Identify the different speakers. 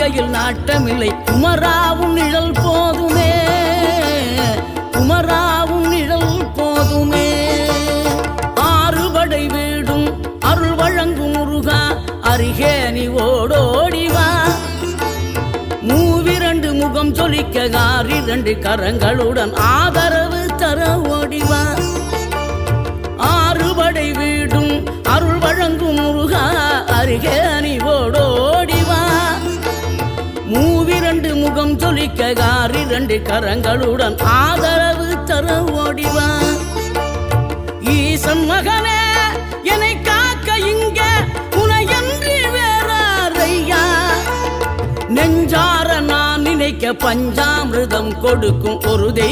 Speaker 1: வாழ்க்கையில் நாட்டமில்லை குமராவும் நிழல் போதுமே, குமராவும் நிழல் போதுமே. ஆறுபடை வீடும் அருள் வழங்கும் முருகா அருகே நீ ஓடோடிவா. மூவிரண்டு முகம் சொலிக்க ஆறிரண்டு கரங்களுடன் ஆதரவு தர ஓடிவா. ஆறுபடை வீடும் அருள் வழங்கும் முருகா அருகே நீ ஓடோடிவா. மூவிரண்டு முகம் சொலிக்க ஆறிரண்டு கரங்களுடன் ஆதரவு தர ஓடிவா. ஈசன் மகனே என்னை காக்க இங்க உனையன்றி வேறாரையா. நெஞ்சார நான் நினைக்க பஞ்சாமிர்தம் கொடுக்கும் ஒரு தெய்வம்